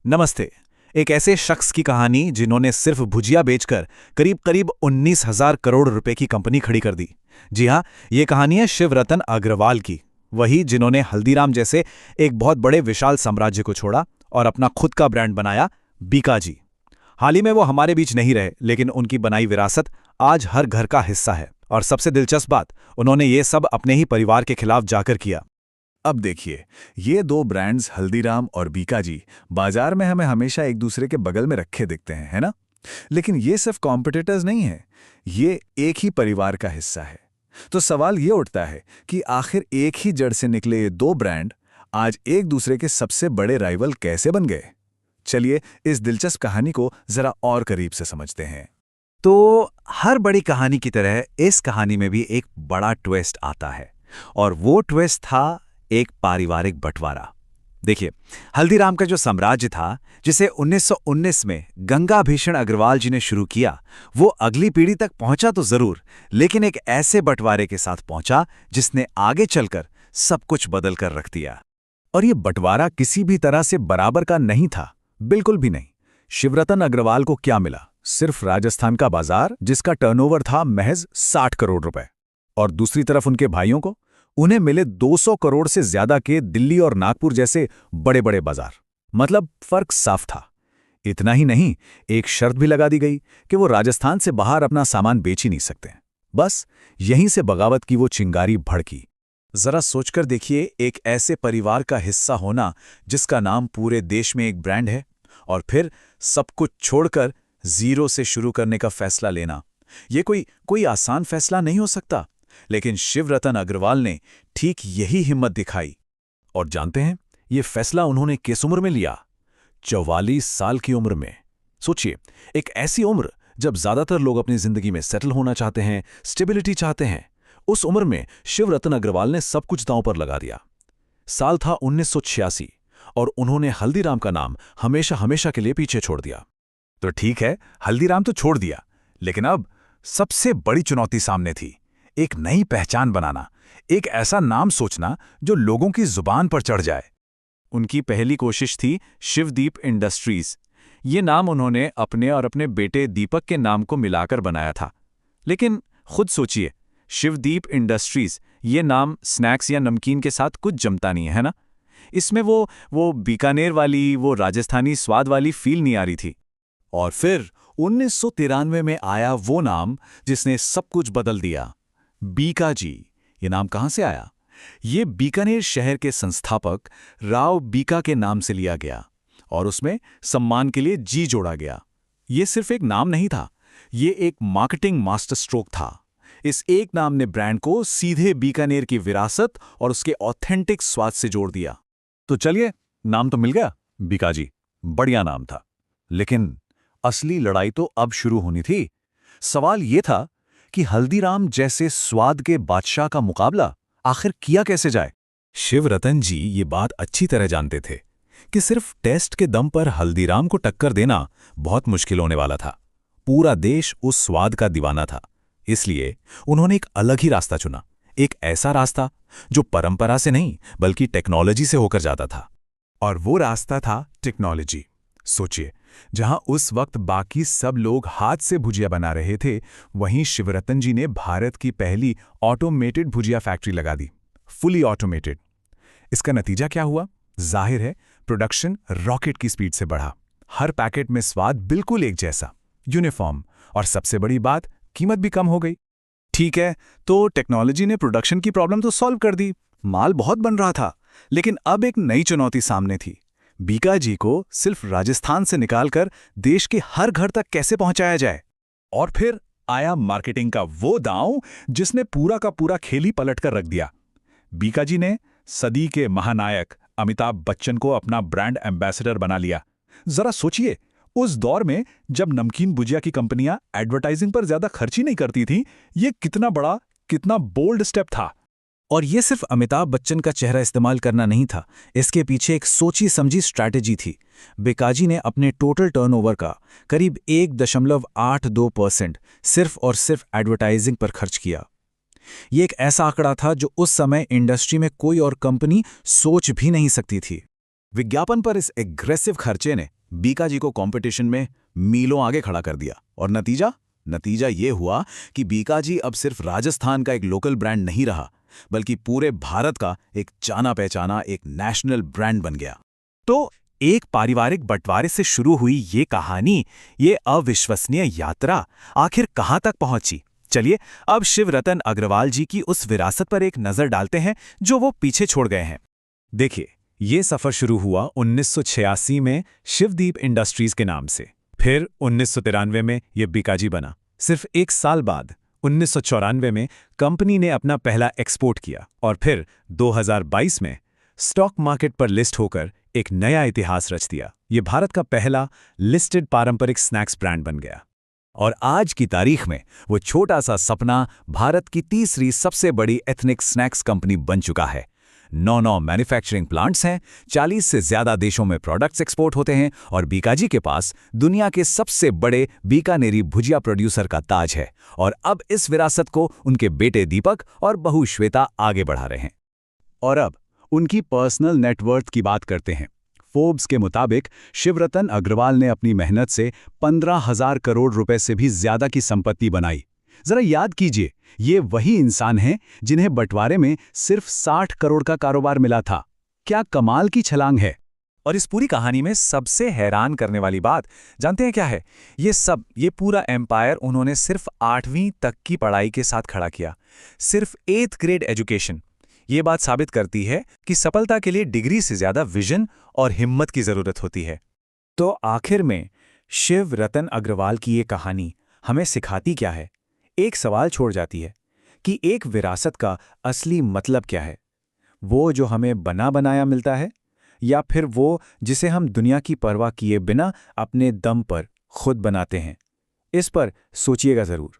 नमस्ते। एक ऐसे शख्स की कहानी जिन्होंने सिर्फ भुजिया बेचकर करीब करीब 19,000 करोड़ रुपए की कंपनी खड़ी कर दी। जी हाँ, ये कहानी है शिवरतन अग्रवाल की। वही जिन्होंने हल्दीराम जैसे एक बहुत बड़े विशाल साम्राज्य को छोड़ा और अपना खुद का ब्रांड बनाया, बीकाजी। हाल ही में वो हमारे बीच नहीं रहे, लेकिन उनकी बनाई विरासत आज हर घर का हिस्सा है। और सबसे दिलचस्प बात, उन्होंने ये सब अपने ही परिवार के खिलाफ जाकर किया। अब देखिए, ये दो ब्रांड्स हल्दीराम और बीकाजी बाजार में हमें हमेशा एक दूसरे के बगल में रखे दिखते हैं, है ना? लेकिन ये सिर्फ कॉम्पिटिटर्स नहीं है, ये एक ही परिवार का हिस्सा है। तो सवाल ये उठता है कि आखिर एक ही जड़ से निकले ये दो ब्रांड आज एक दूसरे के सबसे बड़े राइवल कैसे बन गए? चलिए इस दिलचस्प कहानी को जरा और करीब से समझते हैं। तो हर बड़ी कहानी की तरह इस कहानी में भी एक बड़ा ट्विस्ट आता है, और वो ट्विस्ट था एक पारिवारिक बंटवारा। देखिए, हल्दीराम का जो साम्राज्य था, जिसे 1919 में गंगाभीषण अग्रवाल जी ने शुरू किया, वो अगली पीढ़ी तक पहुंचा तो जरूर, लेकिन एक ऐसे बंटवारे के साथ पहुंचा जिसने आगे चलकर सब कुछ बदल कर रख दिया। और ये बंटवारा किसी भी तरह से बराबर का नहीं था, बिल्कुल भी नहीं। शिवरतन अग्रवाल को क्या मिला? सिर्फ राजस्थान का बाजार, जिसका टर्नओवर था महज 60 करोड़ रुपए। और दूसरी तरफ उनके भाइयों को उन्हें मिले 200 करोड़ से ज्यादा के दिल्ली और नागपुर जैसे बड़े बड़े बाजार। मतलब फर्क साफ था। इतना ही नहीं, एक शर्त भी लगा दी गई कि वो राजस्थान से बाहर अपना सामान बेच ही नहीं सकते। बस यहीं से बगावत की वो चिंगारी भड़की। जरा सोचकर देखिए, एक ऐसे परिवार का हिस्सा होना जिसका नाम पूरे देश में एक ब्रांड है, और फिर सब कुछ छोड़कर जीरो से शुरू करने का फैसला लेना। ये कोई आसान फैसला नहीं हो सकता, लेकिन शिवरतन अग्रवाल ने ठीक यही हिम्मत दिखाई। और जानते हैं, ये फैसला उन्होंने किस उम्र में लिया? 44 साल की उम्र में। सोचिए, एक ऐसी उम्र जब ज्यादातर लोग अपनी जिंदगी में सेटल होना चाहते हैं, स्टेबिलिटी चाहते हैं। उस उम्र में शिवरतन अग्रवाल ने सब कुछ दांव पर लगा दिया। साल था 1986, और उन्होंने हल्दीराम का नाम हमेशा हमेशा के लिए पीछे छोड़ दिया। तो ठीक है, हल्दीराम तो छोड़ दिया, लेकिन अब सबसे बड़ी चुनौती सामने थी। एक नई पहचान बनाना, एक ऐसा नाम सोचना जो लोगों की जुबान पर चढ़ जाए। उनकी पहली कोशिश थी शिवदीप इंडस्ट्रीज। ये नाम उन्होंने अपने और अपने बेटे दीपक के नाम को मिलाकर बनाया था। लेकिन खुद सोचिए, शिवदीप इंडस्ट्रीज, ये नाम स्नैक्स या नमकीन के साथ कुछ जमता नहीं है ना? इसमें वो बीकानेर वाली, वो राजस्थानी स्वाद वाली फील नहीं आ रही थी। और फिर 1993 में आया वो नाम जिसने सब कुछ बदल दिया, बीकाजी। ये नाम कहां से आया? ये बीकानेर शहर के संस्थापक राव बीका के नाम से लिया गया, और उसमें सम्मान के लिए जी जोड़ा गया। ये सिर्फ एक नाम नहीं था, ये एक मार्केटिंग मास्टर स्ट्रोक था। इस एक नाम ने ब्रांड को सीधे बीकानेर की विरासत और उसके ऑथेंटिक स्वाद से जोड़ दिया। तो चलिए, नाम तो मिल गया, बीकाजी। बढ़िया नाम था, लेकिन असली लड़ाई तो अब शुरू होनी थी। सवाल यह था कि हल्दीराम जैसे स्वाद के बादशाह का मुकाबला आखिर किया कैसे जाए। शिवरतन जी ये बात अच्छी तरह जानते थे कि सिर्फ टेस्ट के दम पर हल्दीराम को टक्कर देना बहुत मुश्किल होने वाला था। पूरा देश उस स्वाद का दीवाना था। इसलिए उन्होंने एक अलग ही रास्ता चुना, एक ऐसा रास्ता जो परंपरा से नहीं बल्कि टेक्नोलॉजी से होकर जाता था। और वो रास्ता था टेक्नोलॉजी। सोचिए, जहां उस वक्त बाकी सब लोग हाथ से भुजिया बना रहे थे, वहीं शिवरतन जी ने भारत की पहली ऑटोमेटेड भुजिया फैक्ट्री लगा दी, फुली ऑटोमेटेड। इसका नतीजा क्या हुआ? जाहिर है, प्रोडक्शन रॉकेट की स्पीड से बढ़ा। हर पैकेट में स्वाद बिल्कुल एक जैसा, यूनिफॉर्म, और सबसे बड़ी बात, कीमत भी कम हो गई। ठीक है, तो टेक्नोलॉजी ने प्रोडक्शन की प्रॉब्लम तो सॉल्व कर दी, माल बहुत बन रहा था, लेकिन अब एक नई चुनौती सामने थी। बीकाजी को सिर्फ राजस्थान से निकालकर देश के हर घर तक कैसे पहुंचाया जाए। और फिर आया मार्केटिंग का वो दांव जिसने पूरा का पूरा खेल ही पलट कर रख दिया। बीकाजी ने सदी के महानायक अमिताभ बच्चन को अपना ब्रांड एम्बेसडर बना लिया। जरा सोचिए, उस दौर में जब नमकीन भुजिया की कंपनियां एडवर्टाइजिंग पर ज्यादा खर्च ही नहीं करती थीं, ये कितना बड़ा, कितना बोल्ड स्टेप था। और ये सिर्फ अमिताभ बच्चन का चेहरा इस्तेमाल करना नहीं था, इसके पीछे एक सोची समझी स्ट्रैटेजी थी। बीकाजी ने अपने टोटल टर्नओवर का करीब 1.82% सिर्फ और सिर्फ एडवर्टाइजिंग पर खर्च किया। ये एक ऐसा आंकड़ा था जो उस समय इंडस्ट्री में कोई और कंपनी सोच भी नहीं सकती थी। विज्ञापन पर इस एग्रेसिव खर्चे ने बीकाजी को कंपटीशन में मीलों आगे खड़ा कर दिया। और नतीजा ये हुआ कि बीकाजी अब सिर्फ राजस्थान का एक लोकल ब्रांड नहीं रहा, बल्कि पूरे भारत का एक जाना पहचाना एक नेशनल ब्रांड बन गया। तो एक पारिवारिक बंटवारे से शुरू हुई ये कहानी, ये अविश्वसनीय यात्रा आखिर कहाँ तक पहुंची? चलिए अब शिवरतन अग्रवाल जी की उस विरासत पर एक नजर डालते हैं जो वो पीछे छोड़ गए हैं। देखिए, ये सफर शुरू हुआ 1986 में शिवदीप इंडस्ट्रीज के नाम से। फिर 1993 में ये बीकाजी बना। सिर्फ एक साल बाद 1994 में कंपनी ने अपना पहला एक्सपोर्ट किया और फिर 2022 में स्टॉक मार्केट पर लिस्ट होकर एक नया इतिहास रच दिया। ये भारत का पहला लिस्टेड पारंपरिक स्नैक्स ब्रांड बन गया। और आज की तारीख में वो छोटा सा सपना भारत की तीसरी सबसे बड़ी एथनिक स्नैक्स कंपनी बन चुका है। 9 मैन्युफैक्चरिंग प्लांट्स हैं, 40 से ज्यादा देशों में प्रोडक्ट्स एक्सपोर्ट होते हैं और बीकाजी के पास दुनिया के सबसे बड़े बीकानेरी भुजिया प्रोड्यूसर का ताज है। और अब इस विरासत को उनके बेटे दीपक और बहू श्वेता आगे बढ़ा रहे हैं। और अब उनकी पर्सनल नेटवर्थ की बात करते हैं। फोर्ब्स के मुताबिक शिवरतन अग्रवाल ने अपनी मेहनत से 15,000 करोड़ रुपए से भी ज्यादा की संपत्ति बनाई। जरा याद कीजिए, ये वही इंसान हैं जिन्हें बंटवारे में सिर्फ 60 करोड़ का कारोबार मिला था। क्या कमाल की छलांग है। और इस पूरी कहानी में सबसे हैरान करने वाली बात जानते हैं क्या है? ये पूरा एम्पायर उन्होंने सिर्फ 8वीं तक की पढ़ाई के साथ खड़ा किया। सिर्फ 8th ग्रेड एजुकेशन। ये बात साबित करती है कि सफलता के लिए डिग्री से ज्यादा विजन और हिम्मत की जरूरत होती है। तो आखिर में शिवरतन अग्रवाल की ये कहानी हमें सिखाती क्या है? एक सवाल छोड़ जाती है कि एक विरासत का असली मतलब क्या है? वो जो हमें बना बनाया मिलता है, या फिर वो जिसे हम दुनिया की परवाह किए बिना अपने दम पर खुद बनाते हैं? इस पर सोचिएगा जरूर।